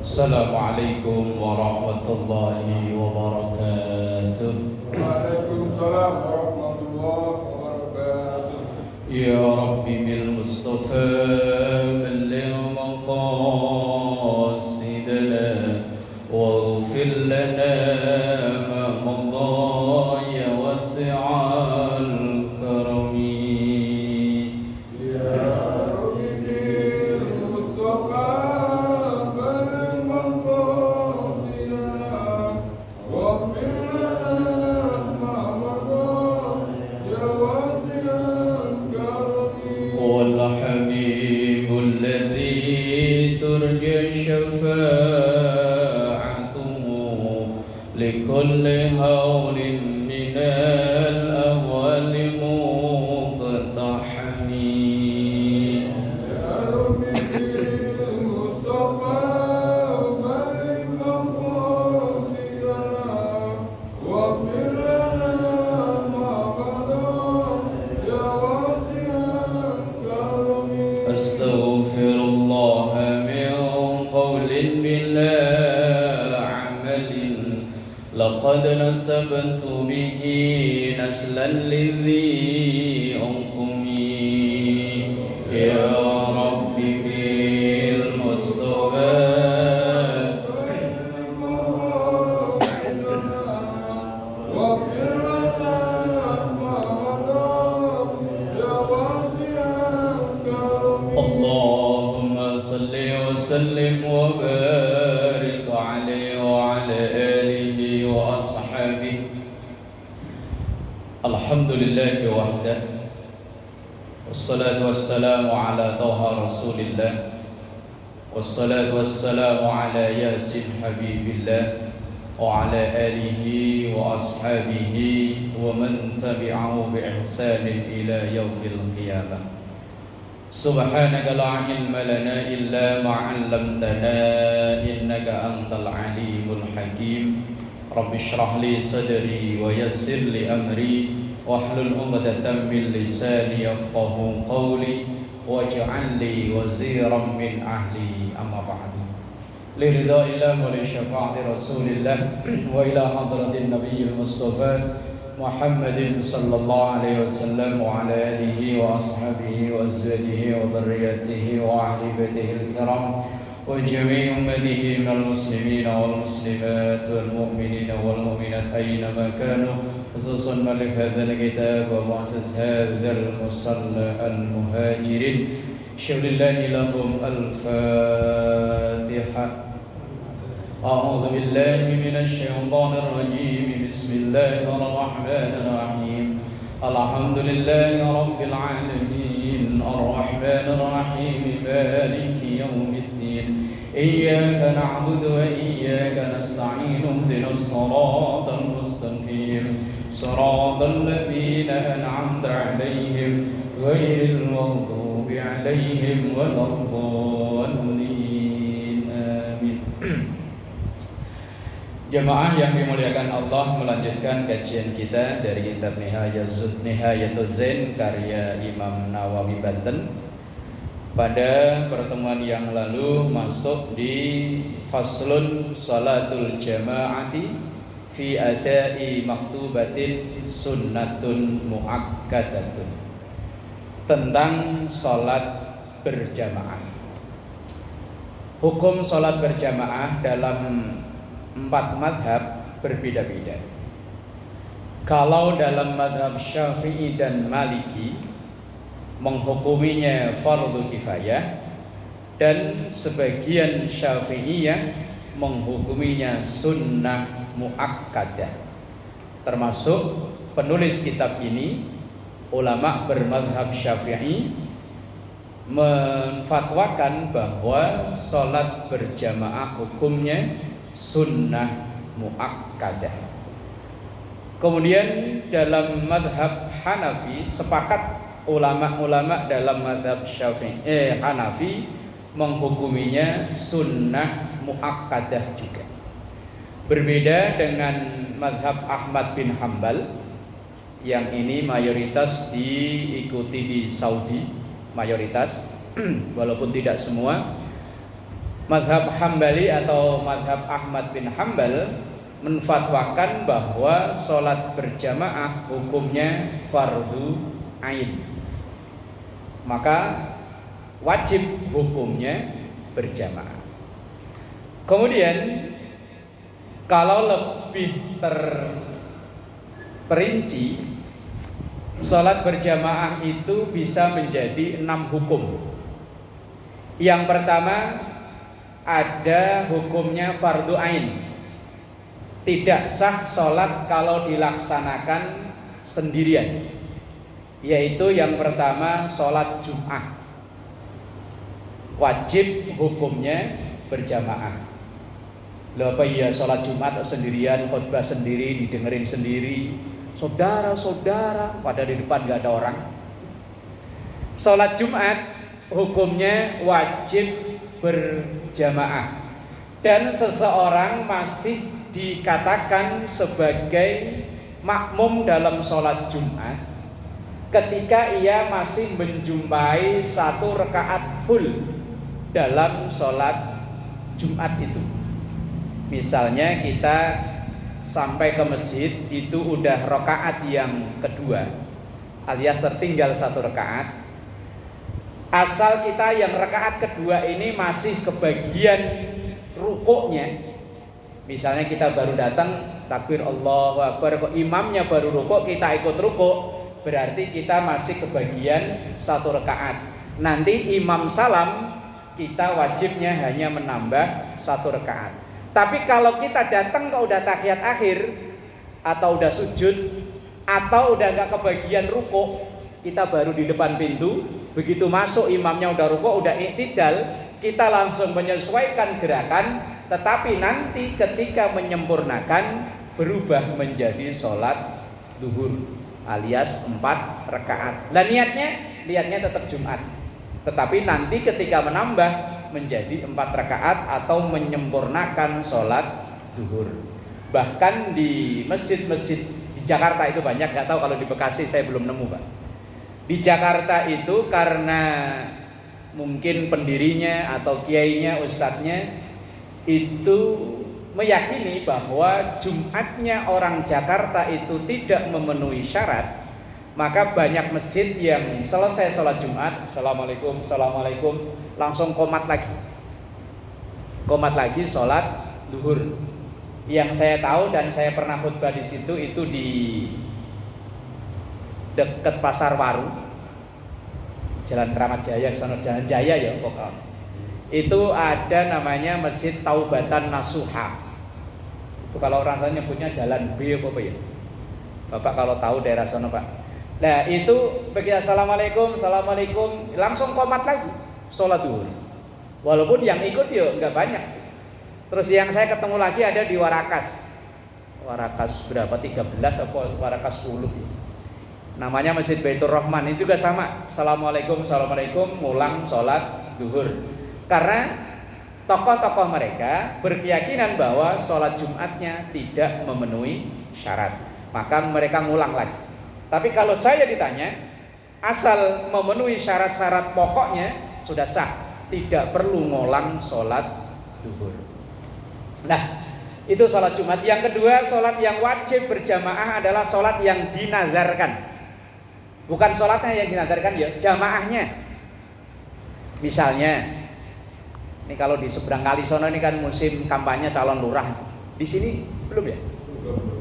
Assalamualaikum warahmatullahi wabarakatuh. Waalaikumsalam warahmatullahi wabarakatuh. Ya Rabbi bil Mustafa balligh maqasidana waghfir lana ma madha ya wasi'al karami. والحبيب الذي ترجى شفاعته لكل هول من الأهوال مقتحم. أستغفر الله من قول بلا عمل لقد نسبت به نسلا لذي أنقمي. يا رب بالمصطفى اللهم صل وسلم وبارك عليه وعلى آله وأصحابه. الحمد لله وحده والصلاة والسلام على طه رسول الله والصلاة والسلام على ياسين حبيب الله وعلى آله وأصحابه ومن تبعه بإحسان إلى يوم القيامة. سبحانك لا علم لنا إلا ما علمتنا إنك أنت العليم الحكيم. رب اشرح لي صدري ويسر لي أمري واحلل عقدة من لساني يفقهوا قولي واجعل لي وزيرا من أهلي. أما بعد لرضا الله ولشفاعة رسول الله وإلى حضرة النبي المصطفى محمد صلى الله عليه وسلم وعلى آله وأصحابه وأزواجه وذريته وأهل بيته الكرام وجميع أمته من المسلمين والمسلمات والمؤمنين والمؤمنات أينما كانوا، خصوصا مؤلف هذا الكتاب ومؤسس هذا المصلى المهاجرين. شكر الله لهم. الفاتحة. أعوذ بالله من الشيطان الرجيم. بسم الله الرحمن الرحيم. الحمد لله رب العالمين الرحمن الرحيم مالك يوم الدين. إياك نعبد وإياك نستعين اهدنا الصراط المستقيم صراط الذين أنعمت عليهم غير المغضوب عليهم ولا الضالين. آمين. Jemaah yang dimuliakan Allah, melanjutkan kajian kita dari kitab Nihayatul Zain karya Imam Nawawi Banten. Pada pertemuan yang lalu masuk di faslun salatul jama'ati fi adai maktubatin sunnatun muakkadatun, tentang salat berjamaah. Hukum salat berjamaah dalam 4 madhab berbeda-beda. Kalau dalam madhab Syafi'i dan Maliki menghukuminya fardu kifayah, dan sebagian Syafi'iyah menghukuminya sunnah muakkadah. Termasuk penulis kitab ini, ulama bermadhab Syafi'i menfatwakan bahwa salat berjamaah hukumnya sunnah muakkadah. Kemudian dalam madhab Hanafi, sepakat ulama-ulama dalam madhab Hanafi menghukuminya sunnah muakkadah juga. Berbeda dengan madhab Ahmad bin Hambal, yang ini mayoritas diikuti di Saudi, mayoritas walaupun tidak semua. Madhab Hambali atau Madhab Ahmad bin Hambal menfatwakan bahwa sholat berjamaah hukumnya fardu ain, maka wajib hukumnya berjamaah. Kemudian kalau lebih terperinci, sholat berjamaah itu bisa menjadi 6 hukum. Yang pertama, ada hukumnya fardu ain. Tidak sah sholat kalau dilaksanakan sendirian. Yaitu yang pertama, sholat Jum'ah. Wajib hukumnya berjamaah. Loh, apa iya sholat Jumat sendirian, khutbah sendiri, didengerin sendiri, saudara-saudara, pada di depan gak ada orang. Sholat Jumat hukumnya wajib berjamaah, dan seseorang masih dikatakan sebagai makmum dalam sholat Jumat ketika ia masih menjumpai 1 rakaat full dalam sholat Jumat itu. Misalnya kita sampai ke masjid itu udah rakaat yang kedua, alias tertinggal 1 rakaat. Asal kita yang rakaat kedua ini masih kebagian rukuknya. Misalnya kita baru datang, takbir Allahu Akbar, kok imamnya baru rukuk, kita ikut rukuk, berarti kita masih kebagian 1 rakaat. Nanti imam salam, kita wajibnya hanya menambah 1 rakaat. Tapi kalau kita datang kok udah tahiyat akhir, atau udah sujud, atau udah gak kebagian rukuk, kita baru di depan pintu, begitu masuk imamnya udah rukuk, udah i'tidal, kita langsung menyesuaikan gerakan, tetapi nanti ketika menyempurnakan berubah menjadi sholat duhur alias 4 rakaat. Dan niatnya tetap Jumat, tetapi nanti ketika menambah menjadi 4 rakaat atau menyempurnakan sholat duhur. Bahkan di masjid-masjid di Jakarta itu banyak, nggak tahu kalau di Bekasi saya belum nemu, Pak. Di Jakarta itu karena mungkin pendirinya atau kiainya, ustadznya itu meyakini bahwa Jumatnya orang Jakarta itu tidak memenuhi syarat, maka banyak masjid yang selesai sholat Jumat, Assalamualaikum, Assalamualaikum, langsung komat lagi sholat duhur. Yang saya tahu dan saya pernah khutbah di situ itu di dekat Pasar Waru, Jalan Kramat Jaya, sana Jalan Jaya ya pokoknya. Itu ada namanya Masjid Taubatan Nasuha. Itu kalau orang sana nyebutnya Jalan B apa ya? Bapak kalau tahu daerah sana, Pak. Nah, itu begitu Assalamualaikum, Assalamualaikum, langsung komat lagi sholat duhur. Walaupun yang ikut ya nggak banyak sih. Terus yang saya ketemu lagi ada di Warakas berapa? 13 atau Warakas 10 ya. Namanya Masjid Baitur Rahman, itu juga sama. Assalamualaikum, Assalamualaikum, mulang sholat duhur. Karena tokoh-tokoh mereka berkeyakinan bahwa sholat Jumatnya tidak memenuhi syarat, maka mereka ngulang lagi. Tapi kalau saya ditanya, asal memenuhi syarat-syarat pokoknya sudah sah, tidak perlu ngulang sholat duhur. Nah, itu sholat Jumat. Yang kedua, sholat yang wajib berjamaah adalah sholat yang dinazarkan. Bukan sholatnya yang dinazarkan ya, jamaahnya. Misalnya, ini kalau di seberang kali sono ini kan musim kampanye calon lurah. Di sini belum ya?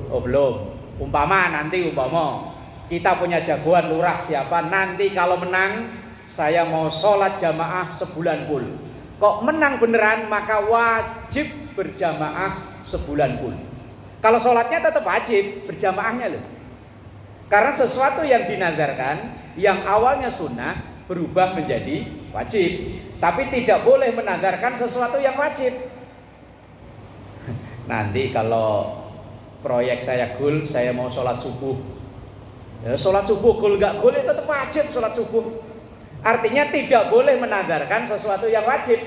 Oh belum. Umpama kita punya jagoan lurah siapa, nanti kalau menang saya mau sholat jamaah sebulan full. Kok menang beneran maka wajib berjamaah sebulan full. Kalau sholatnya tetap wajib, berjamaahnya loh. Karena sesuatu yang dinazarkan, yang awalnya sunnah berubah menjadi wajib. Tapi tidak boleh menazarkan sesuatu yang wajib. Nanti kalau proyek saya goal, saya mau sholat subuh. Ya, sholat subuh goal gak goal itu tetap wajib sholat subuh. Artinya tidak boleh menazarkan sesuatu yang wajib.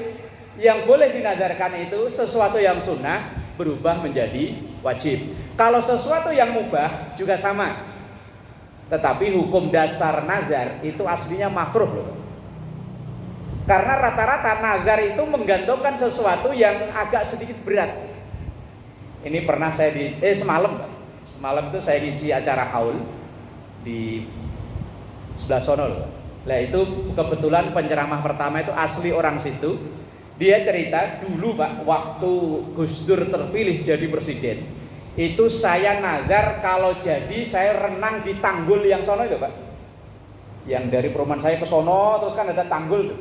Yang boleh dinazarkan itu sesuatu yang sunnah berubah menjadi wajib. Kalau sesuatu yang mubah juga sama. Tetapi hukum dasar nazar itu aslinya makruh loh. Karena rata-rata nazar itu menggantungkan sesuatu yang agak sedikit berat. Ini pernah saya semalam itu saya ngisi acara haul di sebelah sono loh. Lah itu kebetulan penceramah pertama itu asli orang situ. Dia cerita dulu Pak, waktu Gus Dur terpilih jadi presiden, itu saya nazar kalau jadi saya renang di tanggul yang sono itu Pak. Yang dari perumahan saya ke sono terus kan ada tanggul tuh.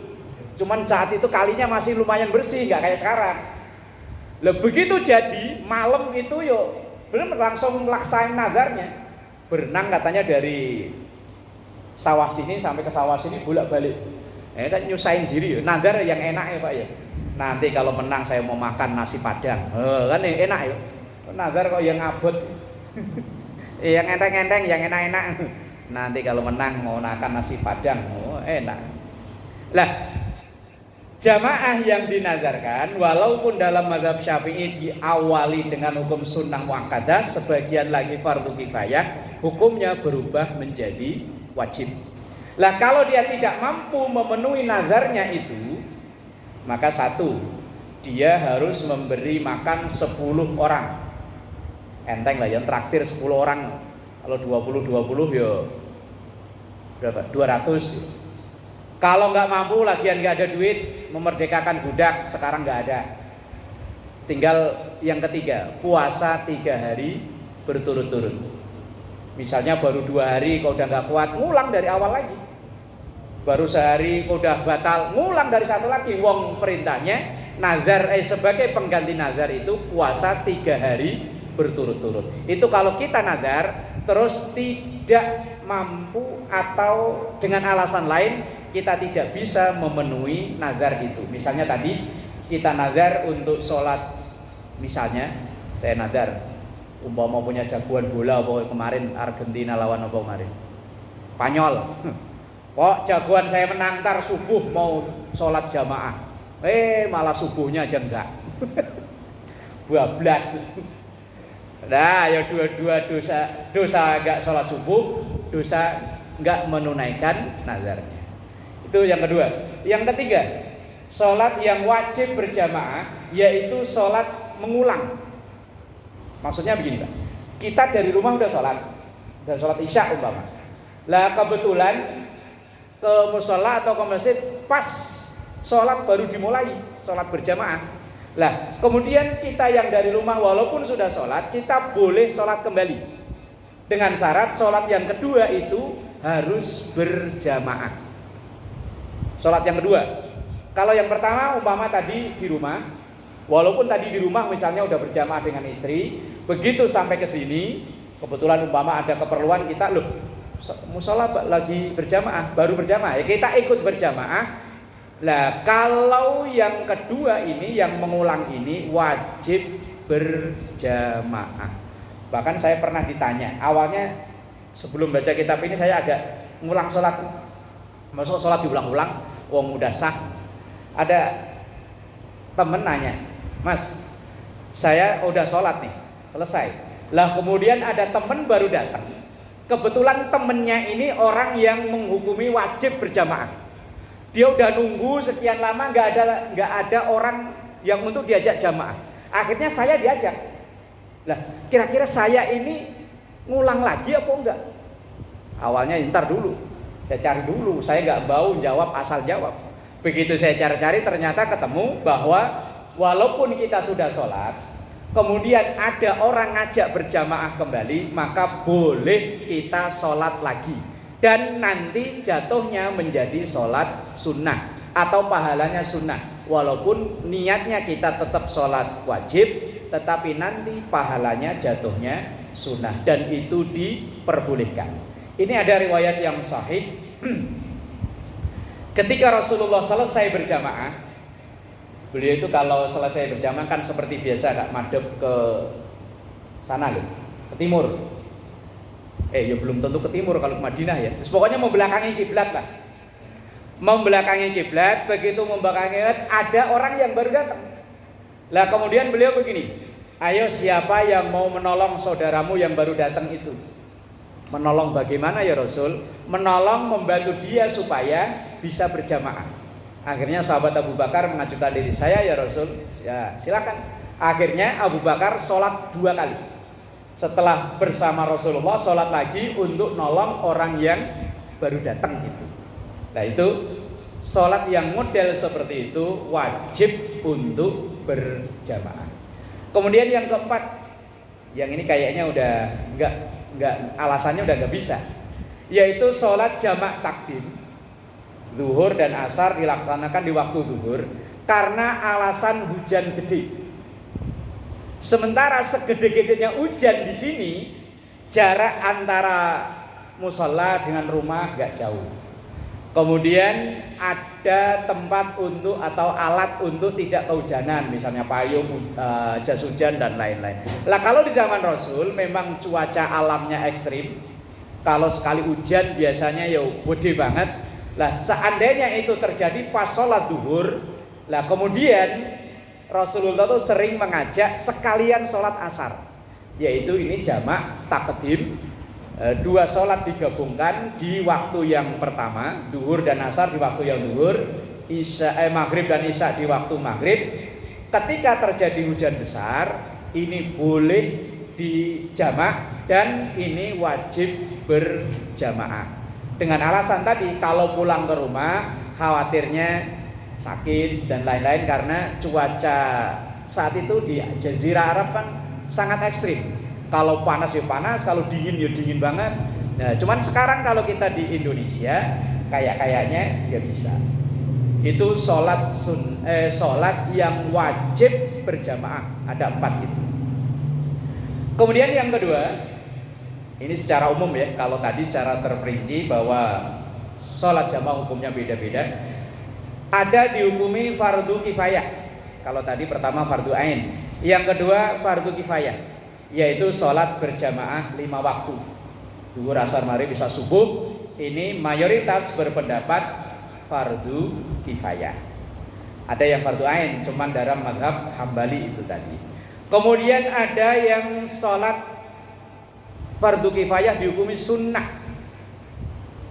Cuman saat itu kalinya masih lumayan bersih, nggak kayak sekarang. Lah begitu jadi malam itu bener langsung laksain nazarnya. Berenang katanya dari sawah sini sampai ke sawah sini bolak-balik. Kan nyusahin diri nazar yang enak ya Pak ya. Nanti kalau menang saya mau makan nasi padang. Kan enak ya. Nazar kok yang abot. Yang enteng-enteng, yang enak-enak. Nanti kalau menang mau makan nasi padang. Enak. Lah jamaah yang dinazarkan walaupun dalam mazhab Syafi'i diawali dengan hukum sunnah muakkadah, sebagian lagi fardu kifayah, hukumnya berubah menjadi wajib. Lah kalau dia tidak mampu memenuhi nazarnya itu, maka satu, dia harus memberi makan 10 orang. Enteng lah yang traktir 10 orang. Kalau 20 ya berapa? 200. Kalau nggak mampu, lagian nggak ada duit, memerdekakan budak, sekarang nggak ada. Tinggal yang ketiga, puasa 3 hari berturut-turut. Misalnya baru 2 hari kau udah nggak kuat, ngulang dari awal lagi. Baru sehari kau udah batal, ngulang dari satu lagi. Wong perintahnya nazar sebagai pengganti nazar itu puasa 3 hari berturut-turut. Itu kalau kita nazar terus tidak mampu atau dengan alasan lain kita tidak bisa memenuhi nazar itu. Misalnya tadi kita nazar untuk sholat, misalnya saya nazar umpama punya jagoan bola apa kemarin Argentina lawan apa kemarin Spanyol. Kok jagoan saya menang ntar subuh mau sholat jamaah, malah subuhnya aja enggak. 12. Nah ya dua-dua dosa enggak sholat subuh, dosa enggak menunaikan nazarnya. Itu yang kedua. Yang ketiga, sholat yang wajib berjamaah yaitu sholat mengulang. Maksudnya begini Pak, kita dari rumah udah sholat isya umpama. Lah kebetulan ke mushola atau ke masjid pas sholat baru dimulai, sholat berjamaah. Lah kemudian kita yang dari rumah walaupun sudah sholat, kita boleh sholat kembali dengan syarat sholat yang kedua itu harus berjamaah. Sholat yang kedua, kalau yang pertama umpama tadi di rumah, walaupun tadi di rumah misalnya udah berjamaah dengan istri, begitu sampai ke sini, kebetulan umpama ada keperluan kita mushola lagi berjamaah, baru berjamaah, ya kita ikut berjamaah. Lah kalau yang kedua ini, yang mengulang ini wajib berjamaah. Bahkan saya pernah ditanya, awalnya sebelum baca kitab ini saya agak ngulang sholat. Masuk sholat diulang-ulang, wong udah sah. Ada temen nanya, Mas, saya udah sholat nih, selesai. Lah kemudian ada temen baru datang. Kebetulan temennya ini orang yang menghukumi wajib berjamaah. Dia udah nunggu sekian lama nggak ada orang yang untuk diajak jamaah. Akhirnya saya diajak. Lah kira-kira saya ini ngulang lagi apa enggak? Awalnya ntar dulu. Saya cari dulu, saya nggak mau jawab asal jawab. Begitu saya cari-cari ternyata ketemu bahwa walaupun kita sudah sholat, kemudian ada orang ngajak berjamaah kembali, maka boleh kita sholat lagi. Dan nanti jatuhnya menjadi sholat sunnah atau pahalanya sunnah. Walaupun niatnya kita tetap sholat wajib, tetapi nanti pahalanya jatuhnya sunnah. Dan itu diperbolehkan. Ini ada riwayat yang sahih. Ketika Rasulullah selesai berjamaah, beliau itu kalau selesai berjamaah kan seperti biasa Kak, madhep ke sana loh, ke timur. Ya belum tentu ke timur kalau ke Madinah ya. Terus pokoknya membelakangi kiblat lah. Membelakangi kiblat, begitu membelakangi kiblat ada orang yang baru datang. Lah kemudian beliau begini, ayo siapa yang mau menolong saudaramu yang baru datang itu? Menolong bagaimana ya Rasul? Menolong membantu dia supaya bisa berjamaah. Akhirnya sahabat Abu Bakar mengajukan diri, saya ya Rasul, ya silakan. Akhirnya Abu Bakar sholat 2 kali. Setelah bersama Rasulullah, sholat lagi untuk nolong orang yang baru datang itu. Nah itu sholat yang model seperti itu wajib untuk berjamaah. Kemudian yang keempat, yang ini kayaknya udah nggak alasannya udah nggak bisa, yaitu sholat jamak takdim. Zuhur dan asar dilaksanakan di waktu zuhur karena alasan hujan gede. Sementara segede-gedenya hujan di sini, jarak antara musola dengan rumah gak jauh. Kemudian ada tempat untuk atau alat untuk tidak kehujanan, misalnya payung, jas hujan dan lain-lain. Lah kalau di zaman Rasul memang cuaca alamnya ekstrim. Kalau sekali hujan biasanya ya gede banget. Lah seandainya itu terjadi pas sholat duhur, lah kemudian Rasulullah itu sering mengajak sekalian sholat asar, yaitu ini jamak takdim, 2 sholat digabungkan di waktu yang pertama, duhur dan asar di waktu yang duhur, maghrib dan isya di waktu maghrib. Ketika terjadi hujan besar, ini boleh dijamak dan ini wajib berjamaah. Dengan alasan tadi, kalau pulang ke rumah khawatirnya sakit dan lain-lain karena cuaca saat itu di Jazirah Arab kan sangat ekstrim. Kalau panas ya panas, kalau dingin ya dingin banget. Nah, cuman sekarang kalau kita di Indonesia kayaknya ya bisa. Itu sholat yang wajib berjamaah, ada 4 gitu. Kemudian yang kedua, ini secara umum ya, kalau tadi secara terperinci bahwa sholat jamaah hukumnya beda-beda. Ada dihukumi fardu kifayah. Kalau tadi pertama fardu ain, yang kedua fardu kifayah, yaitu sholat berjamaah 5 waktu, zuhur, asar, maghrib, isya, subuh. Ini mayoritas berpendapat fardu kifayah. Ada yang fardu ain, cuman dalam mazhab Hambali itu tadi. Kemudian ada yang sholat fardu kifayah dihukumi sunnah,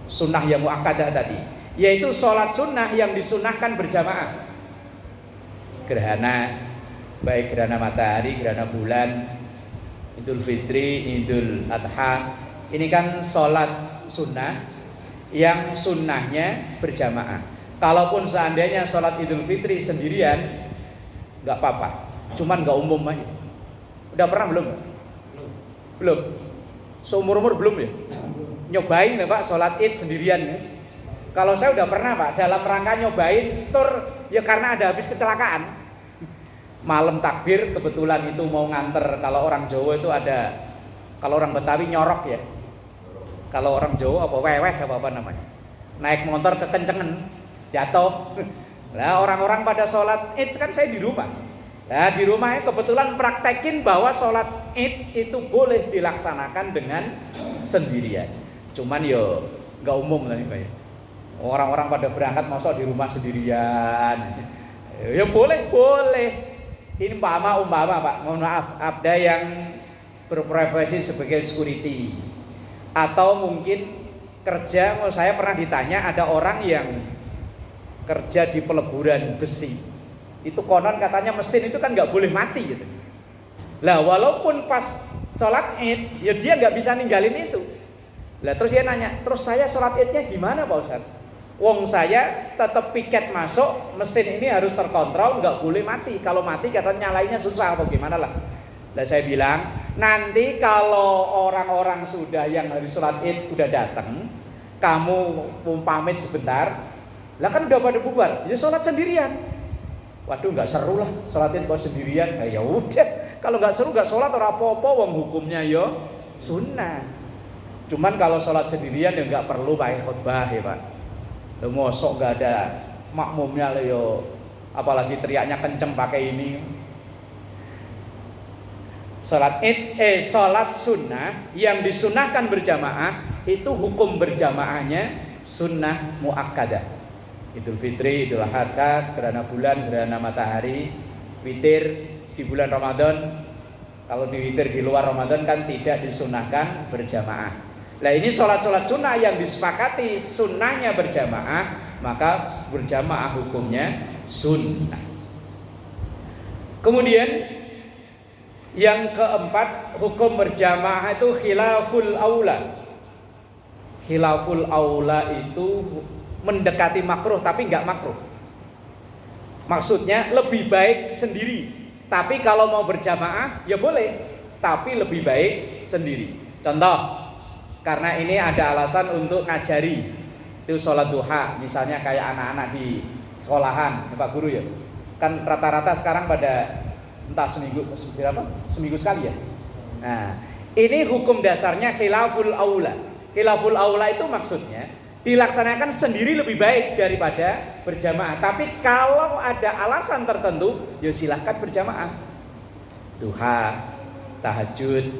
sunnah yang muakkadah tadi, yaitu sholat sunnah yang disunnahkan berjamaah. Gerhana, baik gerhana matahari, gerhana bulan, Idul Fitri, Idul Adha, ini kan sholat sunnah yang sunnahnya berjamaah. Kalaupun seandainya sholat Idul Fitri sendirian, nggak apa-apa, cuman nggak umum aja. Udah pernah belum? Belum. Seumur-umur belum ya? Nyobain ya Pak sholat id sendirian ya? Kalau saya udah pernah Pak, dalam rangka nyobain tur ya karena ada habis kecelakaan. Malam takbir kebetulan itu mau nganter, kalau orang Jawa itu ada, kalau orang Betawi nyorok ya. Kalau orang Jawa apa weweh apa namanya, naik motor kekencengan jatuh. Lah orang-orang pada sholat id kan saya di rumah. Nah di rumahnya kebetulan praktekin bahwa sholat id itu boleh dilaksanakan dengan sendirian. Cuman yo nggak umum lah nih Pak ya. Orang-orang pada berangkat masa di rumah sendirian. Ya boleh. Ini umpama Pak, mohon maaf, ada yang berprofesi sebagai security atau mungkin kerja. Saya pernah ditanya ada orang yang kerja di peleburan besi. Itu konon katanya mesin itu kan nggak boleh mati gitu. Lah walaupun pas sholat id, ya dia nggak bisa ninggalin itu. Lah terus dia nanya, terus saya sholat idnya gimana Pak Ustadz? Wong saya tetap piket masuk, mesin ini harus terkontrol, nggak boleh mati. Kalau mati katanya nyalainnya susah apa gimana lah. Lah saya bilang, nanti kalau orang-orang sudah yang hari sholat id udah datang, kamu mau pamit sebentar, lah kan udah pada bubar, ya sholat sendirian. Waduh nggak seru lah sholat id kok sendirian. Ya udah, kalau nggak seru nggak sholat ora apa-apa, wong hukumnya yo sunnah. Cuman kalau sholat sendirian ya nggak perlu pakai khutbah ya Pak. Lo mosok nggak ada makmumnya lo yo, apalagi teriaknya kenceng pakai ini. Sholat id, sholat sunnah yang disunahkan berjamaah itu hukum berjamaahnya sunnah muakkadah. Idul Fitri, Idul Adha, gerhana bulan, gerhana matahari, witir di bulan Ramadan. Kalau di witir di luar Ramadan kan tidak disunahkan berjamaah. Nah ini sholat sunnah yang disepakati sunnahnya berjamaah maka berjamaah hukumnya sunnah. Kemudian yang keempat, hukum berjamaah itu khilaful aula. Khilaful aula itu mendekati makruh tapi enggak makruh. Maksudnya lebih baik sendiri. Tapi kalau mau berjamaah ya boleh, tapi lebih baik sendiri. Contoh, karena ini ada alasan untuk ngajari itu sholat duha, misalnya kayak anak-anak di sekolahan, Pak Guru ya. Kan rata-rata sekarang pada entah seminggu sekali ya. Nah, ini hukum dasarnya khilaful aula. Khilaful aula itu maksudnya dilaksanakan sendiri lebih baik daripada berjamaah. Tapi kalau ada alasan tertentu, ya silahkan berjamaah. Duha, tahajud.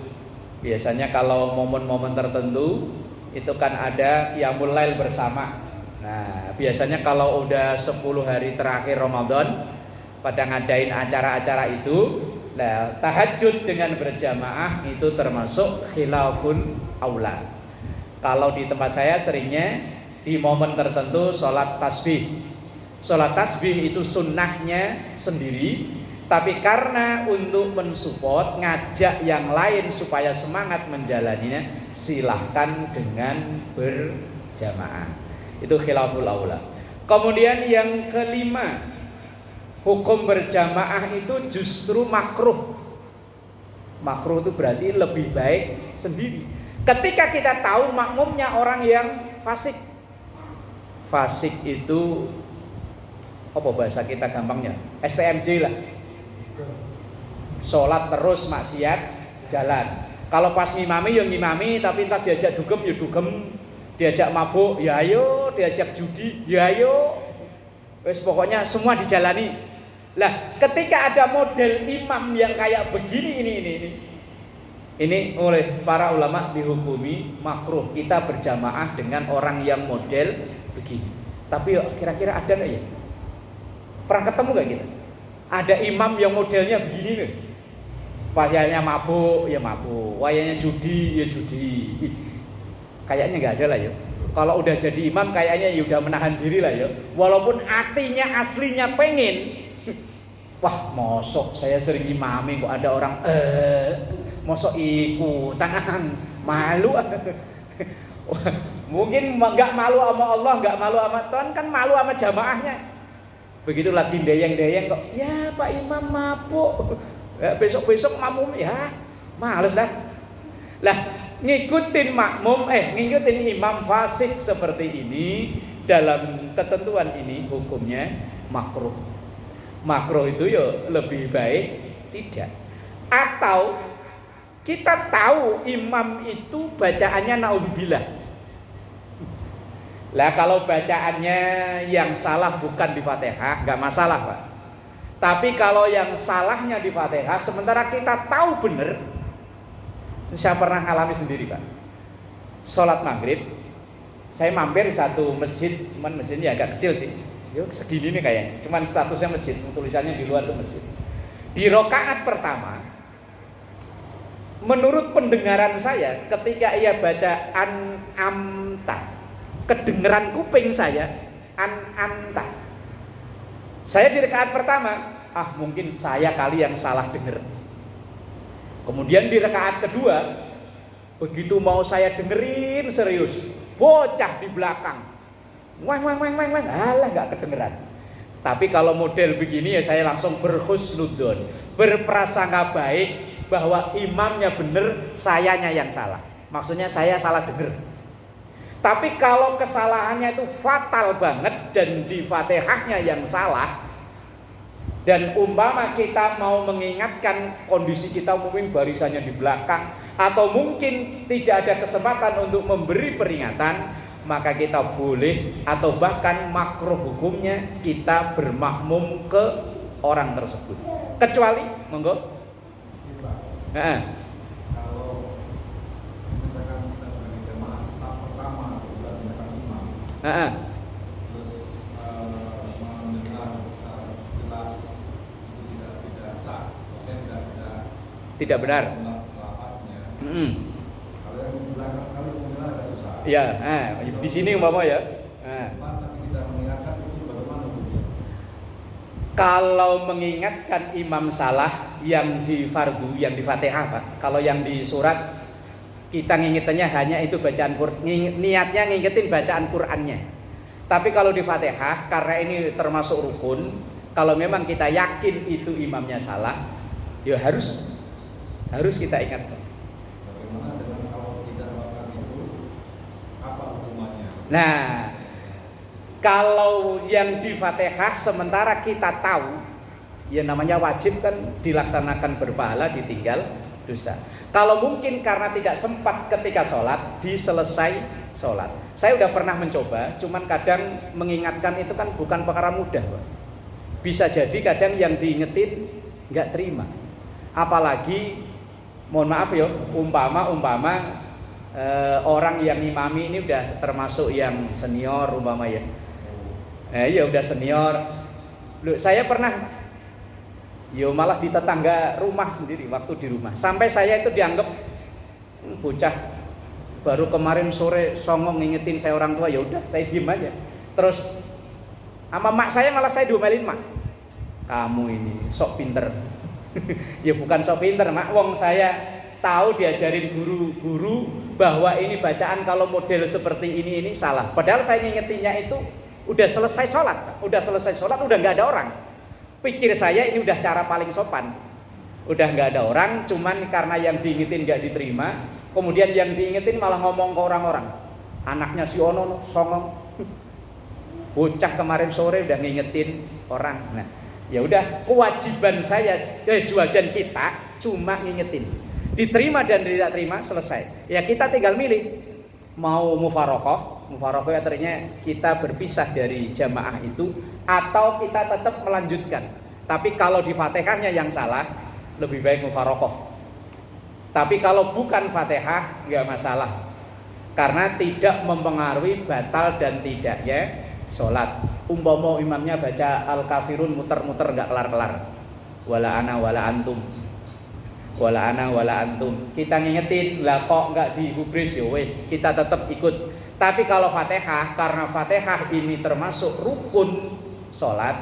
Biasanya kalau momen-momen tertentu itu kan ada qiyamul lail bersama. Nah, biasanya kalau udah 10 hari terakhir Ramadan pada ngadain acara-acara itu, nah, tahajud dengan berjamaah itu termasuk khilaful aula. Kalau di tempat saya seringnya di momen tertentu sholat tasbih. Sholat tasbih itu sunnahnya sendiri, tapi karena untuk mensupport, ngajak yang lain supaya semangat menjalaninya, silahkan dengan berjamaah. Itu khilaful aula. Kemudian yang kelima, hukum berjamaah itu justru makruh. Makruh itu berarti lebih baik sendiri. Ketika kita tahu makmumnya orang yang fasik. Fasik itu apa bahasa kita gampangnya? STMJ lah. Sholat terus maksiat jalan. Kalau pas ngimami ya ngimami, tapi entah diajak dugem ya dugem, diajak mabuk ya ayo, diajak judi ya ayo. Wes pokoknya semua dijalani. Lah, ketika ada model imam yang kayak begini ini oleh para ulama dihukumi makruh kita berjamaah dengan orang yang model begini. Tapi yuk, kira-kira ada nggak ya? Pernah ketemu nggak kita? Ada imam yang modelnya begini nih. Wayanya mabuk ya mabuk, wayanya judi ya judi. Kayaknya nggak ada lah ya. Kalau udah jadi imam kayaknya ya udah menahan diri lah ya. Walaupun hatinya aslinya pengen. Wah, mosok saya sering imami kok ada orang mosok ikutan, malu. Mungkin nggak malu sama Allah, nggak malu sama Tuhan, kan malu sama jamaahnya. Begitu lagi deyeng-deyeng kok, ya Pak Imam mabuk, ya, besok-besok makmum ya, males lah. Lah ngikutin makmum, ngikutin imam fasik seperti ini dalam ketentuan ini hukumnya makruh. Makruh itu ya lebih baik tidak. Atau kita tahu imam itu bacaannya naudzubillah. Lah kalau bacaannya yang salah bukan di Fatihah, nggak masalah Pak. Tapi kalau yang salahnya di Fatihah, sementara kita tahu benar, saya pernah alami sendiri Pak. Sholat maghrib, saya mampir di satu masjid, cuman masjidnya agak kecil sih. Yuk segini nih kayaknya, cuman statusnya masjid, tulisannya di luar tuh masjid. Di rakaat pertama, menurut pendengaran saya, ketika ia baca an-amta, kedengeran kuping saya an-anta. Saya di rakaat pertama, mungkin saya kali yang salah dengar. Kemudian di rakaat kedua, begitu mau saya dengerin serius, bocah di belakang, wang, alah nggak kedengeran. Tapi kalau model begini ya saya langsung berhusnudzon, berprasangka baik bahwa imamnya benar, sayanya yang salah. Maksudnya saya salah dengar. Tapi kalau kesalahannya itu fatal banget dan di Fatihahnya yang salah, dan umpama kita mau mengingatkan kondisi kita mungkin barisannya di belakang, atau mungkin tidak ada kesempatan untuk memberi peringatan, maka kita boleh atau bahkan makruh hukumnya kita bermakmum ke orang tersebut. Kecuali, monggo. Kalau misalkan kita sebagai jemaah saat pertama kita mendengar imam, terus mendengar secara jelas itu tidak sah, maksudnya tidak benar. Lafadznya. Kalau yang belakang sekali mungkin agak susah. Ya, di sini umpama ya. Tapi kita mengingat Kalau mengingatkan imam salah yang di fardu, yang di Fatihah Pak. Kalau yang di surat kita ngingetinnya hanya itu bacaan Quran, niatnya ngingetin bacaan Qurannya. Tapi kalau di Fatihah karena ini termasuk rukun, kalau memang kita yakin itu imamnya salah, ya harus kita ingatkan. Bagaimana dengan kalau tidak melakukan itu, apa hukumannya? Nah, kalau yang di Fatihah sementara kita tahu, ya namanya wajib kan dilaksanakan berpahala, ditinggal dosa. Kalau mungkin karena tidak sempat ketika sholat, diselesai sholat. Saya udah pernah mencoba, cuman kadang mengingatkan itu kan bukan perkara mudah, Pak. Bisa jadi kadang yang diingetin nggak terima. Apalagi, mohon maaf ya, umpama orang yang imami ini udah termasuk yang senior umpama ya. Ya udah senior. Loh, saya pernah malah di tetangga rumah sendiri waktu di rumah. Sampai saya itu dianggap bocah baru kemarin sore songong ngingetin saya orang tua, ya udah saya diem aja. Terus sama mak saya malah saya diomelin, mak. Kamu ini sok pinter. Ya bukan sok pinter, mak. Wong saya tahu diajarin guru-guru bahwa ini bacaan kalau model seperti ini salah. Padahal saya ngingetinnya itu udah selesai sholat, udah nggak ada orang. Pikir saya ini udah cara paling sopan, udah nggak ada orang, cuman karena yang diingetin nggak diterima, kemudian yang diingetin malah ngomong ke orang-orang, anaknya si Ono songong, bocah kemarin sore udah ngingetin orang. Nah, ya udah kewajiban saya, kewajiban kita cuma ngingetin, diterima dan tidak terima selesai. Ya kita tinggal milih mau mufarokoh artinya kita berpisah dari jamaah itu atau kita tetap melanjutkan. Tapi kalau di Fatihahnya yang salah, lebih baik mufarokoh. Tapi kalau bukan Fatihah nggak masalah, karena tidak mempengaruhi batal dan tidaknya sholat. Umpama imamnya baca Al-Kafirun muter-muter nggak kelar-kelar, wala ana wala antum, kita ngingetin lah kok nggak dihubris, ya wes kita tetap ikut. Tapi kalau Fatihah, karena Fatihah ini termasuk rukun sholat,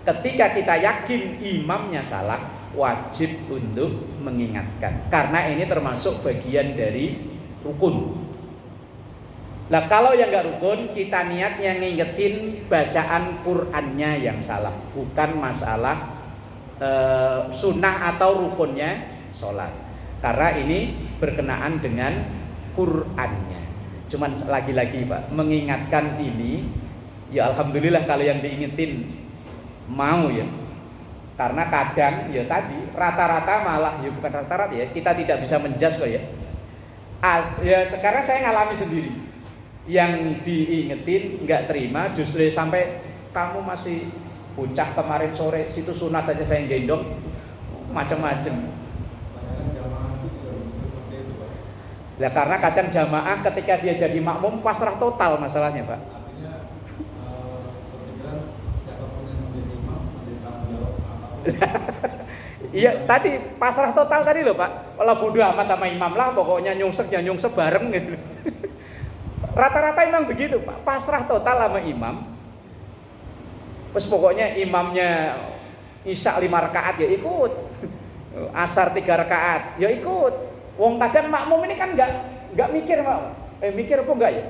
ketika kita yakin imamnya salah, wajib untuk mengingatkan, karena ini termasuk bagian dari rukun. Nah kalau yang nggak rukun, kita niatnya ngingetin bacaan Qur'annya yang salah, bukan masalah sunnah atau rukunnya sholat, karena ini berkenaan dengan Qur'annya. Cuman lagi-lagi Pak, mengingatkan ini ya alhamdulillah kalau yang diingetin mau ya. Karena kadang ya tadi rata-rata malah ya bukan rata-rata ya, kita tidak bisa menjudge kok ya. Ya sekarang saya ngalami sendiri. Yang diingetin nggak terima, justru sampai kamu masih bocah kemarin sore situ sunat aja saya gendong, macam-macam. Ya karena kadang jamaah ketika dia jadi makmum pasrah total masalahnya Pak. Artinya kepikiran siapapun yang menjadi imam menjadi tanggung jawab apapun. Iya tadi pasrah total tadi loh Pak. Kalau bodoh amat sama imam lah, pokoknya nyungsek bareng gitu. Rata-rata emang begitu Pak, pasrah total sama imam. Terus pokoknya imamnya Isya 5 rakaat ya ikut, Asar 3 rakaat ya ikut. Wong kadang makmum ini kan nggak mikir mikir apa enggak ya?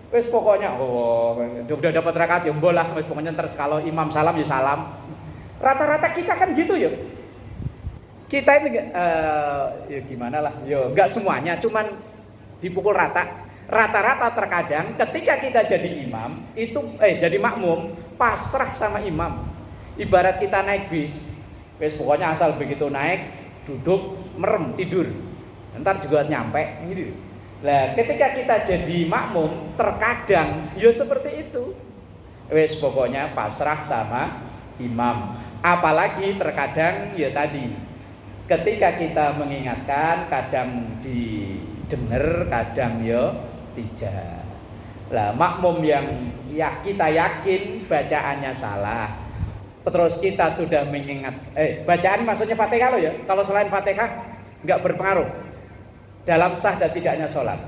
Wes pokoknya udah dapat rakaat ya bolah, wes pokoknya terus kalau imam salam ya salam. Rata-rata kita kan gitu ya. Kita ini ya gimana lah, ya nggak semuanya, cuman dipukul rata. Rata-rata terkadang ketika kita jadi imam itu jadi makmum pasrah sama imam. Ibarat kita naik bis, wes pokoknya asal begitu naik duduk merem tidur. Ntar juga nyampe gitu. Nah, ketika kita jadi makmum terkadang ya seperti itu. Wes pokoknya pasrah sama imam. Apalagi terkadang ya tadi ketika kita mengingatkan kadang didengar, kadang ya tidak. Lah makmum yang kita yakin bacaannya salah, terus kita sudah mengingat bacaan maksudnya Fatihah loh ya. Kalau selain Fatihah nggak berpengaruh dalam sah dan tidaknya sholat.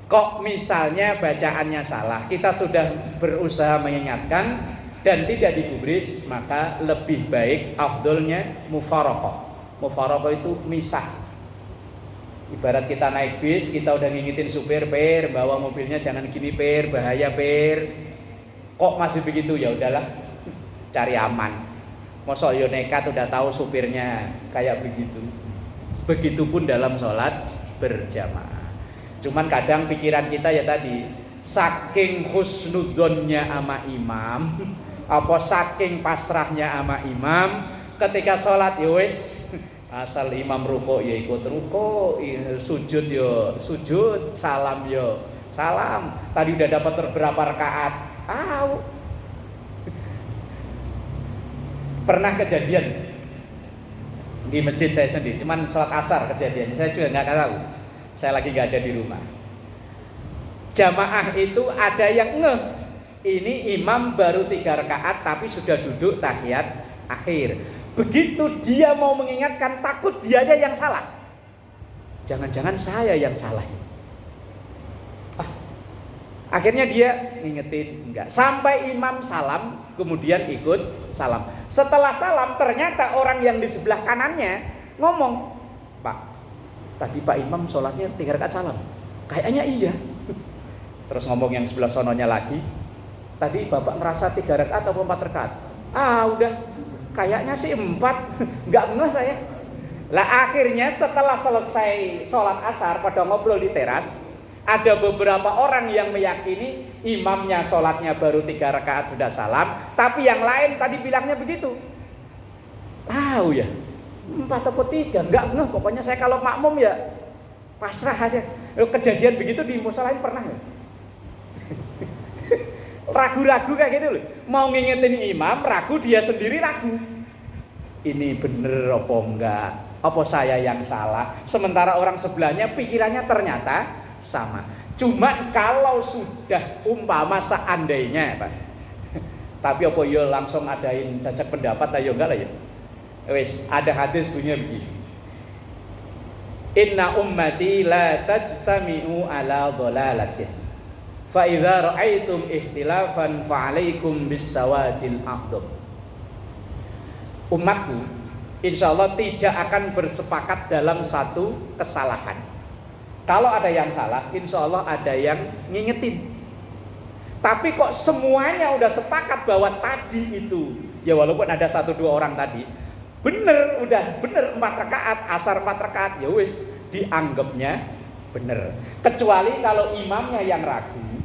Kok misalnya bacaannya salah, kita sudah berusaha mengingatkan, dan tidak digubris, maka lebih baik afdolnya mufaraqah. Mufaraqah itu misah. Ibarat kita naik bis, kita udah ngingetin supir, "Per, bawa mobilnya jangan gini, Per, bahaya, Per." Kok masih begitu? Ya udahlah, cari aman. Masa yo nekat udah tahu supirnya kayak begitu. Begitupun dalam sholat berjamaah. Cuman kadang pikiran kita ya tadi, saking husnudzonnya ama imam, apa saking pasrahnya ama imam, ketika sholat ya wis, asal imam rukuk ya ikut rukuk, sujud ya sujud, salam ya salam. Tadi udah dapat berapa rakaat? Pernah kejadian di masjid saya sendiri, cuman sholat asar kejadiannya, saya juga nggak tahu, saya lagi nggak ada di rumah. Jamaah itu ada yang ngeh, ini imam baru 3 rakaat tapi sudah duduk tahiyat akhir. Begitu dia mau mengingatkan, takut dia aja yang salah, jangan-jangan saya yang salah. Akhirnya dia ngingetin, enggak, sampai imam salam, kemudian ikut salam. Setelah salam ternyata orang yang di sebelah kanannya ngomong, "Pak, tadi Pak Imam sholatnya 3 rakaat salam." Kayaknya iya. Terus ngomong yang sebelah sononya lagi, "Tadi Bapak ngerasa 3 rakaat atau 4 rakaat?" Udah, kayaknya sih 4. Enggak ngeh saya. Lah akhirnya setelah selesai sholat asar pada ngobrol di teras, ada beberapa orang yang meyakini imamnya sholatnya baru 3 rakaat sudah salam, tapi yang lain tadi bilangnya begitu. Tahu ya, 4 atau 3, enggak ngeh. Pokoknya saya kalau makmum ya pasrah aja. Kejadian begitu di musala lain pernah nggak? Ragu-ragu kayak gitu loh. Mau ngingetin imam, ragu, dia sendiri ragu. Ini bener apa enggak? Apa saya yang salah? Sementara orang sebelahnya pikirannya ternyata sama. Cuma kalau sudah umpama seandainya, Pak. Tapi apa yo langsung adain cacat pendapat ayo enggak lah ya. Wes, ada hadis bunyinya begini. Inna ummati la tajtami'u ala dhalalatin. Fa idza ra'aitum ihtilafan fa 'alaikum bis-sawadil aqdam. Umatku insyaallah tidak akan bersepakat dalam satu kesalahan. Kalau ada yang salah, insya Allah ada yang ngingetin. Tapi kok semuanya udah sepakat bahwa tadi itu, ya walaupun ada 1-2 orang tadi, bener, udah bener 4 rakaat, asar 4 rakaat, ya wis dianggapnya bener. Kecuali kalau imamnya yang ragu,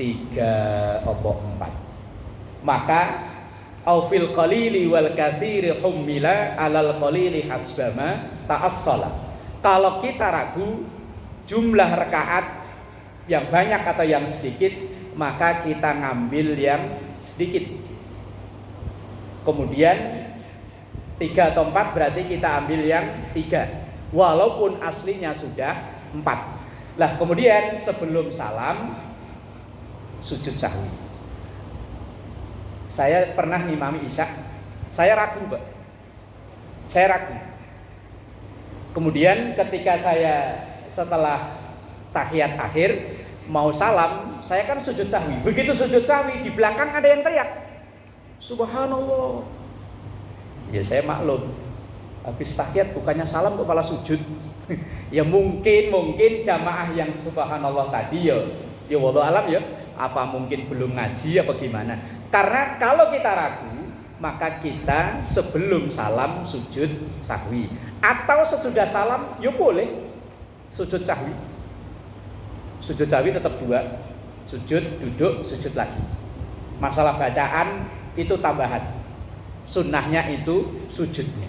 3 atau 4. Maka au fil qalili wal katsiri humila alal qalili hasbama ta'assala. Kalau kita ragu jumlah rakaat yang banyak atau yang sedikit, maka kita ngambil yang sedikit. Kemudian 3 atau 4 berarti kita ambil yang 3, walaupun aslinya sudah 4. Lah kemudian sebelum salam sujud sahwi. Saya pernah ngimami Isya, saya ragu, Pak. Saya ragu. Kemudian ketika saya setelah tahiyat akhir mau salam, saya kan sujud sahwi. Begitu sujud sahwi, di belakang ada yang teriak, "Subhanallah." Ya saya maklum, habis tahiyat bukannya salam kok malah sujud. Ya mungkin jamaah yang subhanallah tadi ya wallahu alam ya, apa mungkin belum ngaji apa gimana. Karena kalau kita ragu, maka kita sebelum salam sujud sahwi, atau sesudah salam ya boleh sujud sahwi. Sujud sahwi tetap 2, sujud, duduk, sujud lagi. Masalah bacaan itu tambahan, sunnahnya itu sujudnya.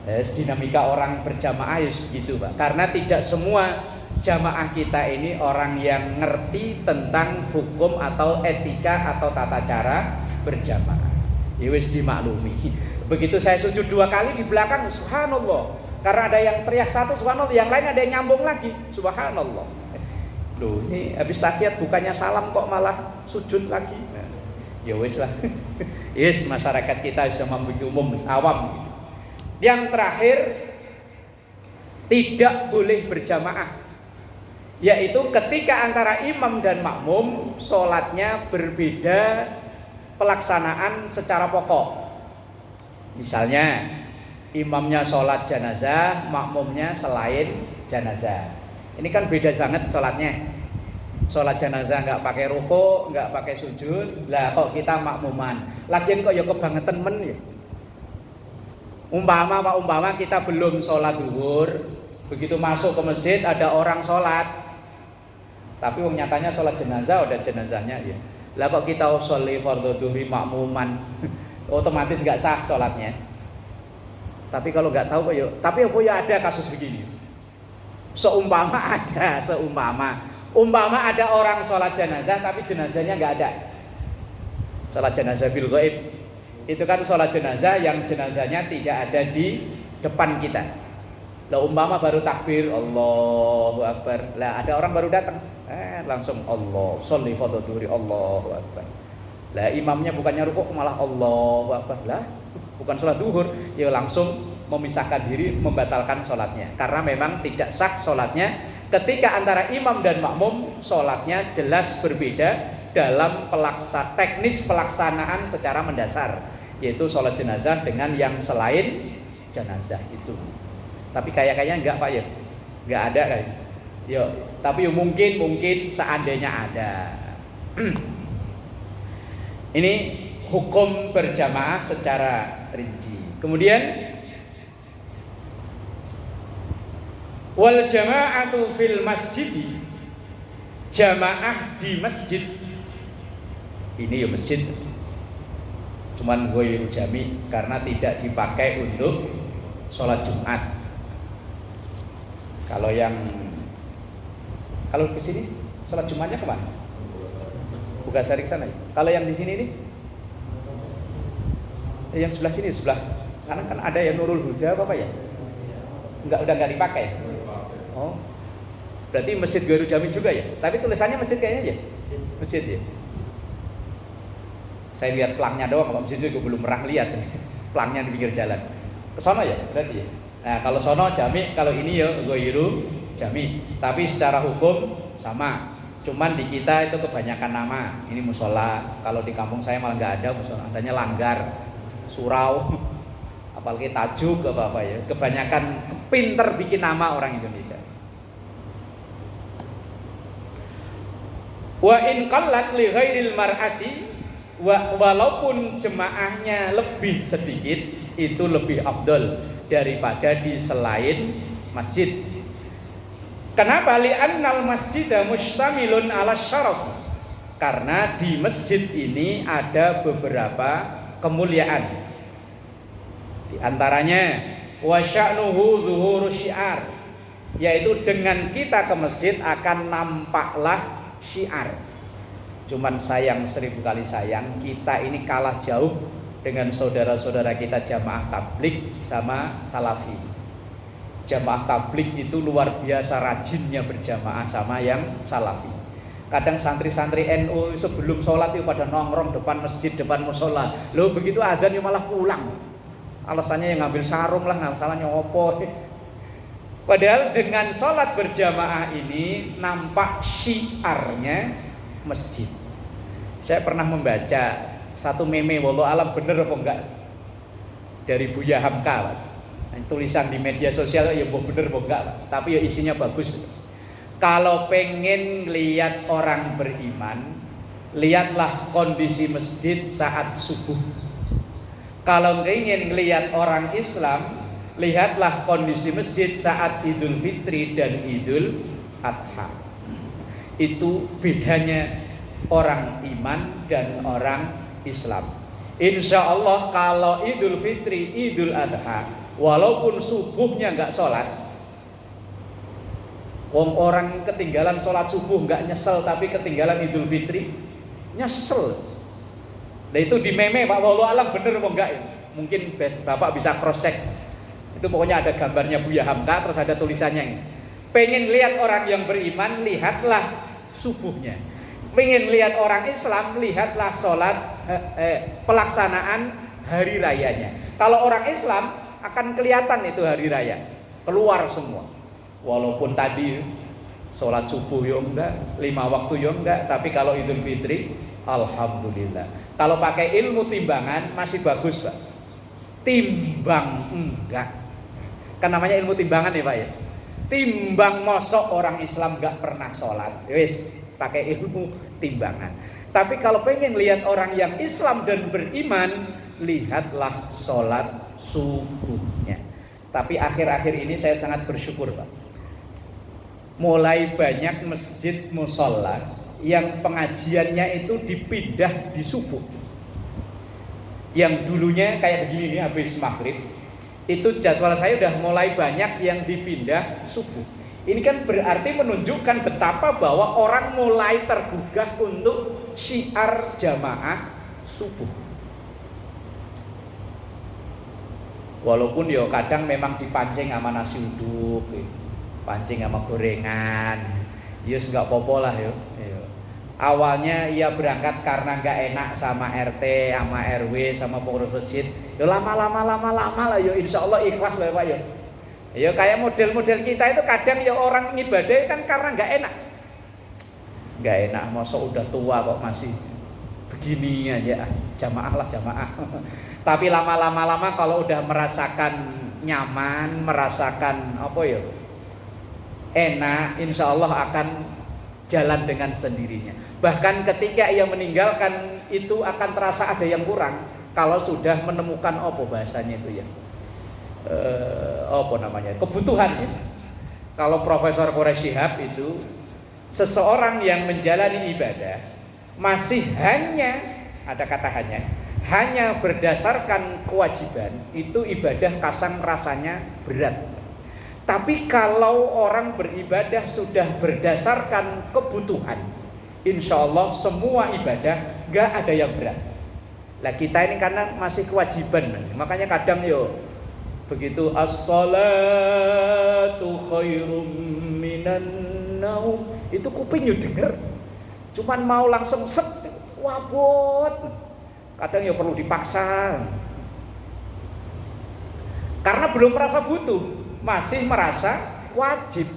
Dinamika orang berjamaah ya begitu, Pak. Karena tidak semua jamaah kita ini orang yang ngerti tentang hukum atau etika atau tata cara berjamaah. Ya wis dimaklumi. Begitu saya sujud 2 kali di belakang, subhanallah. Karena ada yang teriak 1 subhanallah, yang lain ada yang nyambung lagi subhanallah. Loh, ini habis tahiyat bukannya salam kok malah sujud lagi. Nah, ya wis lah. Yes, masyarakat kita bisa memiliki umum awam. Yang terakhir, tidak boleh berjamaah, yaitu ketika antara imam dan makmum sholatnya berbeda pelaksanaan secara pokok. Misalnya imamnya sholat jenazah, makmumnya selain jenazah. Ini kan beda banget sholatnya. Sholat jenazah nggak pakai ruku, nggak pakai sujud. Lah kok kita makmuman. Lagian kok ya kebangetan men ya. Umpama kita belum sholat zuhur, begitu masuk ke masjid ada orang sholat. Tapi nyatanya sholat jenazah udah jenazahnya ya. Lah kok kita sholli fardhu dhuhri makmuman, otomatis nggak sah sholatnya. Tapi kalau nggak tahu kok ya, tapi apa ya ada kasus begini. Seumpama ada orang sholat jenazah tapi jenazahnya nggak ada. Sholat jenazah bil ghaib itu kan sholat jenazah yang jenazahnya tidak ada di depan kita. Lah umpama baru takbir Allahu Akbar, lah ada orang baru datang, langsung Allah sholli fardhu dhuhri Allahu Akbar. Lah imamnya bukannya rukuk malah Allahu Akbar, lah bukan sholat duhur, ya langsung memisahkan diri, membatalkan sholatnya karena memang tidak sah sholatnya ketika antara imam dan makmum sholatnya jelas berbeda dalam teknis pelaksanaan secara mendasar, yaitu sholat jenazah dengan yang selain jenazah itu. Tapi kayaknya enggak Pak ya, enggak ada kan? Yo, tapi mungkin seandainya ada. Ini hukum berjamaah secara rinci. Kemudian wal jama'atu fil masjid, jamaah di masjid. Ini ya masjid, cuman ghairu jami karena tidak dipakai untuk sholat Jumat. Kalau ke sini sholat Jumatnya kemana? Bukan Sari sana. Kalau yang di sini nih, yang sebelah sini sebelah kanan kan ada yang Nurul Huda apa ya? Udah nggak dipakai. Oh, berarti masjid ghairu jami juga ya? Tapi tulisannya masjid kayaknya ya? Masjid ya. Saya lihat pelangnya doang, kalau masjid juga belum pernah lihat pelangnya di pinggir jalan. Kesono ya berarti ya. Nah kalau sono jami, kalau ini ya ghairu jami. Tapi secara hukum sama. Cuman di kita itu kebanyakan nama. Ini musola. Kalau di kampung saya malah nggak ada musola. Adanya langgar, surau, apalagi tajuk apa ya. Kebanyakan pinter bikin nama orang Indonesia. Wa in qallat li ghairil mar'ati, walaupun jemaahnya lebih sedikit, itu lebih afdal daripada di selain masjid. Kenapa? Li'annal masjida mustamilun ala syaraf. Karena di masjid ini ada beberapa kemuliaan. Di antaranya wa sya'nuhu zuhuru syiar, yaitu dengan kita ke masjid akan nampaklah syiar. Cuman sayang, 1000 kali sayang, kita ini kalah jauh dengan saudara-saudara kita jamaah tabligh sama salafi. Jamaah tabligh itu luar biasa rajinnya berjamaah sama yang salafi. Kadang santri-santri NU sebelum sholat itu pada nongkrong depan masjid, depan musola. Loh begitu adzan ya malah pulang. Alasannya yang ngambil sarung lah, nggak salahnya opo. Padahal dengan sholat berjamaah ini nampak syiarnya masjid. Saya pernah membaca satu meme, wallahu alam bener apa enggak, dari Buya Hamka. Tulisan di media sosial ya bener apa enggak, tapi ya isinya bagus. Kalau pengen lihat orang beriman, lihatlah kondisi masjid saat subuh. Kalau ingin lihat orang Islam, lihatlah kondisi masjid saat Idul Fitri dan Idul Adha. Itu bedanya orang iman dan orang Islam. Insya Allah kalau Idul Fitri, Idul Adha, walaupun subuhnya nggak sholat, orang ketinggalan sholat subuh nggak nyesel, tapi ketinggalan Idul Fitri nyesel. Nah itu di meme Pak, wallahu alam bener apa enggak ya? Mungkin Bapak bisa cross check. Itu pokoknya ada gambarnya Buya Hamka, terus ada tulisannya ini. Pengen lihat orang yang beriman, lihatlah subuhnya. Pengen lihat orang Islam, lihatlah sholat pelaksanaan hari rayanya. Kalau orang Islam akan kelihatan itu hari raya, keluar semua. Walaupun tadi sholat subuh ya enggak, 5 waktu ya enggak, tapi kalau Idul Fitri, alhamdulillah. Kalau pakai ilmu timbangan masih bagus, Pak. Timbang enggak. Kan namanya ilmu timbangan ya, Pak ya. Timbang mosok orang Islam enggak pernah sholat. Wis, pakai ilmu timbangan. Tapi kalau pengen lihat orang yang Islam dan beriman, lihatlah sholat subuhnya. Tapi akhir-akhir ini saya sangat bersyukur, Pak. Mulai banyak masjid mushola yang pengajiannya itu dipindah di subuh. Yang dulunya kayak begini nih, habis maghrib, itu jadwal saya udah mulai banyak yang dipindah subuh. Ini kan berarti menunjukkan betapa bahwa orang mulai tergugah untuk syiar jamaah subuh. Walaupun ya kadang memang dipancing sama nasi uduk, pancing sama gorengan, ya nggak apa-apa lah ya. Awalnya ia berangkat karena nggak enak sama RT, sama RW, sama pengurus masjid. Ya lama-lama lah, ya insya Allah ikhlas lah Pak ya. Ya kayak model-model kita itu kadang ya orang ibadah kan karena nggak enak, masa udah tua kok masih begini aja, jamaah lah jamaah. Tapi lama-lama kalau udah merasakan nyaman, merasakan apa ya, enak, insya Allah akan jalan dengan sendirinya. Bahkan ketika ia meninggalkan itu akan terasa ada yang kurang kalau sudah menemukan apa bahasanya itu ya, apa namanya, kebutuhan ya. Kalau Profesor Quraish Shihab itu seseorang yang menjalani ibadah masih hanya, ada kata hanya berdasarkan kewajiban, itu ibadah kasang rasanya berat. Tapi kalau orang beribadah sudah berdasarkan kebutuhan, insya Allah semua ibadah gak ada yang berat. Lah kita ini karena masih kewajiban, makanya kadang yo begitu as-salatu khairum minan naum, itu kuping yo denger, cuman mau langsung set wabot. Kadang ya perlu dipaksa karena belum merasa butuh, masih merasa wajib.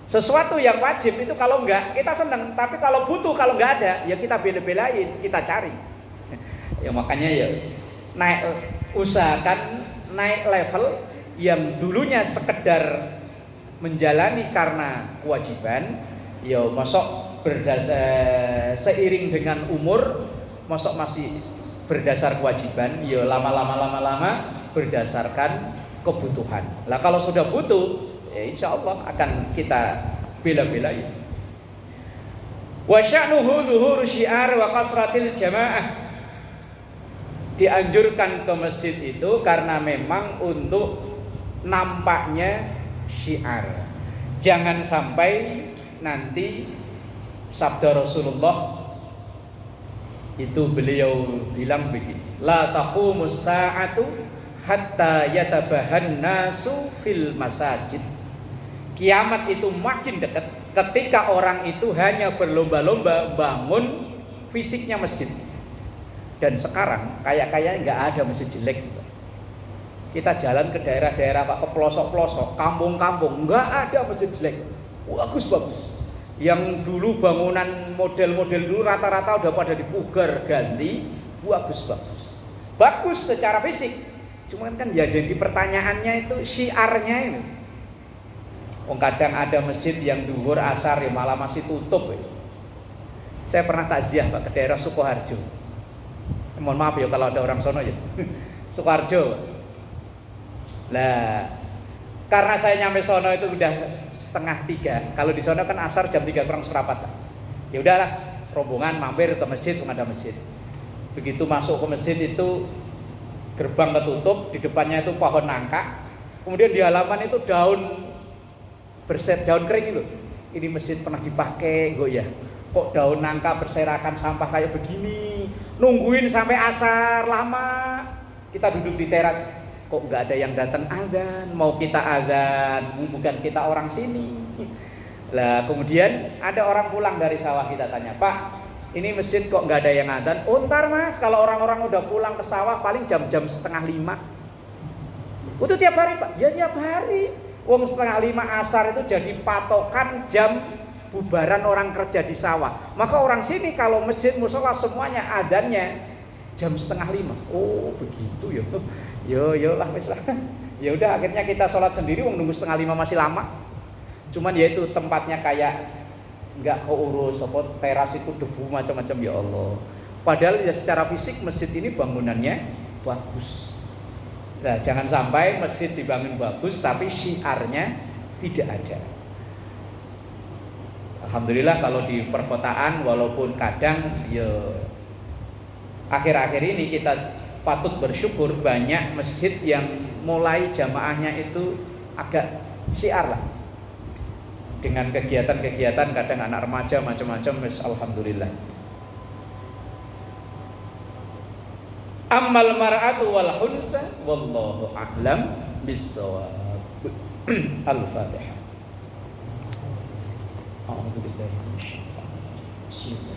Sesuatu yang wajib itu kalau enggak kita seneng, tapi kalau butuh, kalau enggak ada ya kita bela-belain, kita cari. Ya makanya ya usahakan naik level yang dulunya sekedar menjalani karena kewajiban, ya masuk berdasar seiring dengan umur, masuk masih berdasar kewajiban, ya lama-lama berdasarkan kebutuhan. Lah kalau sudah butuh, ya insya Allah akan kita bela-belain. Wa sya'nuhu zuhur syiar wa kasratil jamaah. Dianjurkan ke masjid itu karena memang untuk nampaknya syiar. Jangan sampai nanti sabda Rasulullah itu beliau bilang begini, la taqumus sa'atu hatta yatabahan nasu fil masajid. Kiamat itu makin dekat ketika orang itu hanya berlomba-lomba bangun fisiknya masjid. Dan sekarang kayak nggak ada masjid jelek. Kita jalan ke daerah-daerah Pak, ke pelosok-pelosok, kampung-kampung, nggak ada masjid jelek, bagus. Yang dulu bangunan model-model dulu rata-rata udah pada dipugar ganti, bagus secara fisik. Cuman kan ya jadi pertanyaannya itu syiarnya ini. Kadang ada masjid yang duhur asar ya malah masih tutup ya. Saya pernah takziah Pak ke daerah Sukoharjo. Mohon maaf ya kalau ada orang sono ya. Sukoharjo. Lah karena saya nyampe sono itu udah 2:30. Kalau di sono kan asar jam 3 kurang seperempat. Ya udahlah, rombongan mampir ke masjid, ada masjid. Begitu masuk ke masjid itu gerbang ketutup, di depannya itu pohon nangka. Kemudian di halaman itu daun kering itu. Ini masjid pernah dipakai, kok ya. Kok daun nangka berserakan sampah kayak begini? Nungguin sampai asar lama. Kita duduk di teras. Kok nggak ada yang datang azan, mau kita azan, bukan kita orang sini. Lah kemudian ada orang pulang dari sawah, kita tanya, Pak, ini masjid kok nggak ada yang azan? Oh ntar Mas, kalau orang-orang udah pulang ke sawah paling jam-jam 4:30. Itu tiap hari Pak? Ya tiap hari. Wong 4:30 asar itu jadi patokan jam bubaran orang kerja di sawah. Maka orang sini kalau masjid musola semuanya azannya jam 4:30. Oh begitu ya. Yo lah wis lah. Ya udah akhirnya kita sholat sendiri, wong nunggu 4:30 masih lama. Cuman ya itu tempatnya kayak nggak keurus, apa teras itu debu macam-macam ya Allah. Padahal ya secara fisik masjid ini bangunannya bagus. Nah jangan sampai masjid dibangun bagus tapi syiarnya tidak ada. Alhamdulillah kalau di perkotaan walaupun kadang ya akhir-akhir ini kita patut bersyukur banyak masjid yang mulai jamaahnya itu agak syiar lah. Dengan kegiatan-kegiatan kadang anak remaja macam-macam, alhamdulillah. Ammal mar'atu wal hunsa wallahu a'lam bissawab. Al-Fatihah. A'udzu billahi minasyaitonir rajim.